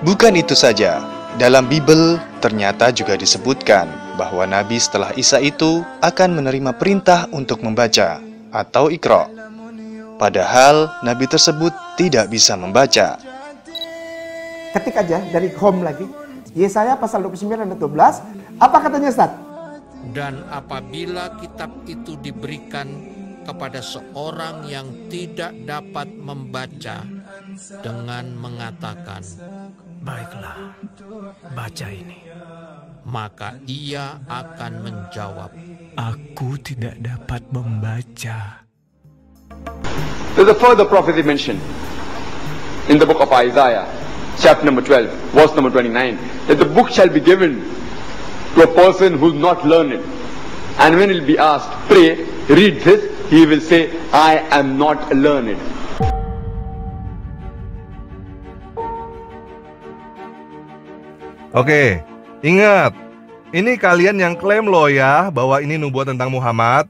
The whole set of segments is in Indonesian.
Bukan itu saja, dalam Bible ternyata juga disebutkan bahwa Nabi setelah Isa itu akan menerima perintah untuk membaca atau Iqra. Padahal Nabi tersebut tidak bisa membaca. Ketik aja dari home lagi, Yesaya pasal 29 ayat 12, apa katanya Ustaz? Dan apabila kitab itu diberikan kepada seorang yang tidak dapat membaca dengan mengatakan, baiklah, baca ini. maka ia akan menjawab, Aku tidak dapat membaca. There's a further prophecy mentioned in the book of Isaiah, chapter number 12, verse number 29, that the book shall be given to a person who's not learned. And when he'll be asked, pray, read this, he will say, I am not learned. Oke, ingat, ini kalian yang klaim loh ya bahwa ini nubuat tentang Muhammad.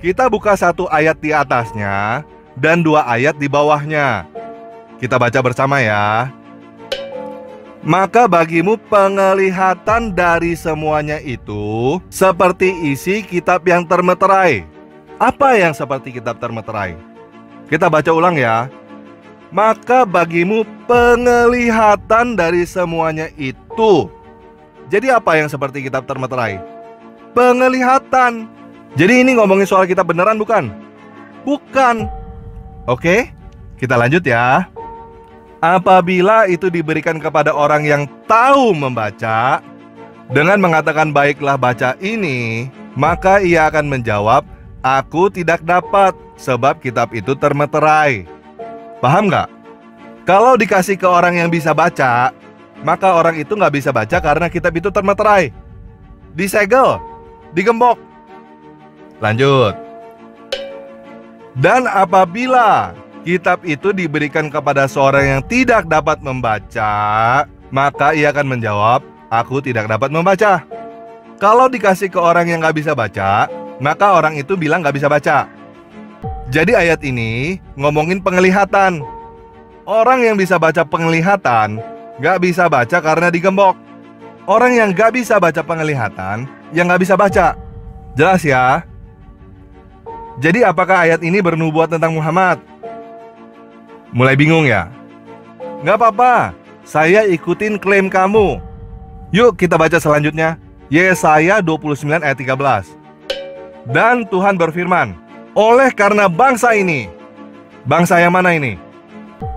Kita buka satu ayat di atasnya dan dua ayat di bawahnya. Kita baca bersama ya. Maka bagimu penglihatan dari semuanya itu seperti isi kitab yang termeterai. Apa yang seperti kitab termeterai? Kita baca ulang ya. Maka bagimu penglihatan dari semuanya itu. Jadi apa yang seperti kitab termeterai? Penglihatan. Jadi ini ngomongin soal kitab beneran bukan? Bukan. Oke, kita lanjut ya. Apabila itu diberikan kepada orang yang tahu membaca, dengan mengatakan baiklah baca ini, maka ia akan menjawab, aku tidak dapat, sebab kitab itu termeterai. Paham nggak? Kalau dikasih ke orang yang bisa baca, maka orang itu nggak bisa baca karena kitab itu termeterai. Disegel, digembok. Lanjut. Dan apabila kitab itu diberikan kepada seorang yang tidak dapat membaca, maka ia akan menjawab, aku tidak dapat membaca. Kalau dikasih ke orang yang nggak bisa baca, maka orang itu bilang nggak bisa baca. Jadi ayat ini ngomongin penglihatan. Orang yang bisa baca penglihatan nggak bisa baca karena digembok. Orang yang nggak bisa baca penglihatan, yang nggak bisa baca. Jelas ya? Jadi apakah ayat ini bernubuat tentang Muhammad? Mulai bingung ya? Nggak apa-apa, saya ikutin klaim kamu. Yuk kita baca selanjutnya. Yesaya 29 ayat 13. Dan Tuhan berfirman, oleh karena bangsa ini. Bangsa yang mana ini?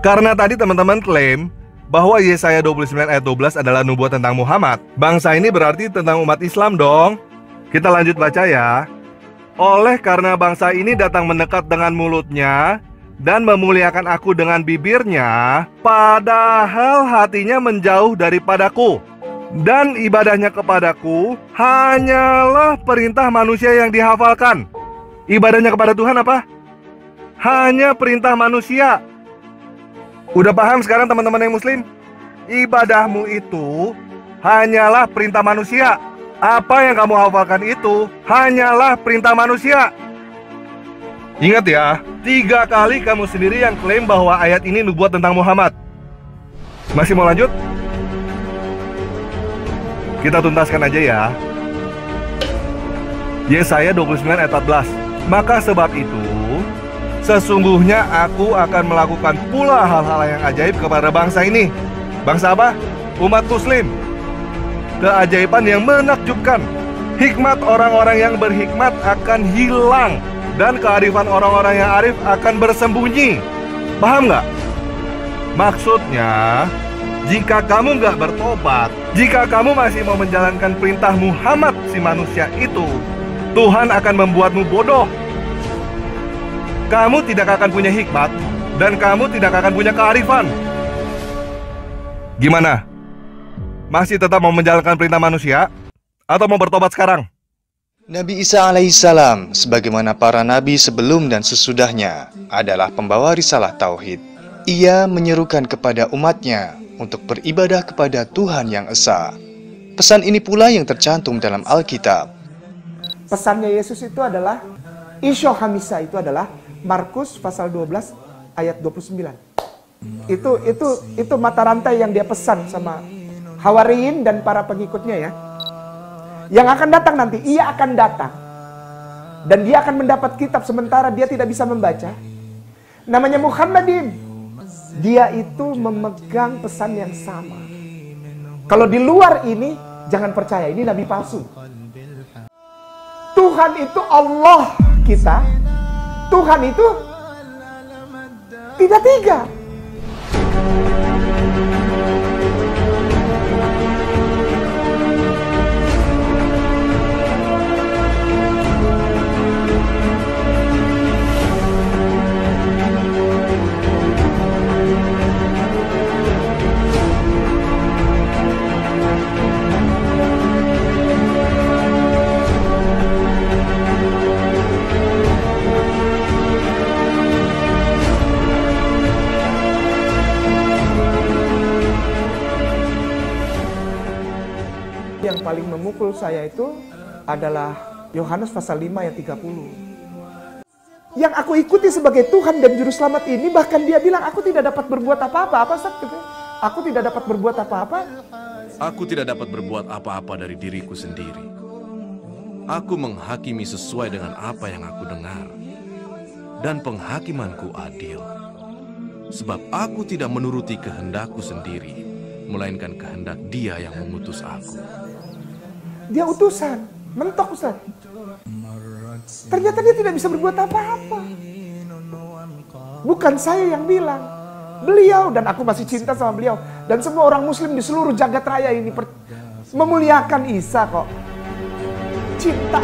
Karena tadi teman-teman klaim bahwa Yesaya 29 ayat 12 adalah nubuat tentang Muhammad. Bangsa ini berarti tentang umat Islam dong. Kita lanjut baca ya. Oleh karena bangsa ini datang mendekat dengan mulutnya dan memuliakan aku dengan bibirnya, padahal hatinya menjauh daripadaku, dan ibadahnya kepadaku hanyalah perintah manusia yang dihafalkan. Ibadahnya kepada Tuhan apa? Hanya perintah manusia. Udah paham sekarang teman-teman yang muslim? Ibadahmu itu hanyalah perintah manusia. Apa yang kamu hafalkan itu hanyalah perintah manusia. Ingat ya, 3 kali kamu sendiri yang klaim bahwa ayat ini nubuat tentang Muhammad. Masih mau lanjut? Kita tuntaskan aja ya. Yesaya 29 ayat 14. Maka sebab itu, sesungguhnya aku akan melakukan pula hal-hal yang ajaib kepada bangsa ini. Bangsa apa? Umat muslim. Keajaiban yang menakjubkan. Hikmat orang-orang yang berhikmat akan hilang, dan kearifan orang-orang yang arif akan bersembunyi. Paham nggak? Maksudnya, jika kamu nggak bertobat, jika kamu masih mau menjalankan perintah Muhammad si manusia itu, Tuhan akan membuatmu bodoh. Kamu tidak akan punya hikmat, dan kamu tidak akan punya kearifan. Gimana? Masih tetap mau menjalankan perintah manusia? Atau mau bertobat sekarang? Nabi Isa alaihissalam, sebagaimana para nabi sebelum dan sesudahnya, adalah pembawa risalah tauhid. Ia menyerukan kepada umatnya untuk beribadah kepada Tuhan yang Esa. Pesan ini pula yang tercantum dalam Alkitab. Pesannya Yesus itu adalah, Isyo Hamisa itu adalah Markus pasal 12 ayat 29. Itu mata rantai yang dia pesan sama Hawariyin dan para pengikutnya ya. Yang akan datang nanti, ia akan datang. Dan dia akan mendapat kitab sementara dia tidak bisa membaca. Namanya Muhammadin. Dia itu memegang pesan yang sama. Kalau di luar ini, jangan percaya, ini nabi palsu. Tuhan itu Allah kita. Tuhan itu tidak tiga. Yang paling memukul saya itu adalah Yohanes pasal 5 ayat 30. Yang aku ikuti sebagai Tuhan dan Juru Selamat ini, bahkan dia bilang, aku tidak dapat berbuat apa-apa. Apa Ustaz? Aku tidak dapat berbuat apa-apa. Aku tidak dapat berbuat apa-apa dari diriku sendiri. Aku menghakimi sesuai dengan apa yang aku dengar. Dan penghakimanku adil. Sebab aku tidak menuruti kehendakku sendiri, melainkan kehendak Dia yang mengutus aku. Dia utusan, mentok Ustaz. Ternyata dia tidak bisa berbuat apa-apa. Bukan saya yang bilang, beliau, dan aku masih cinta sama beliau. Dan semua orang muslim di seluruh jagat raya ini memuliakan Isa kok. Cinta.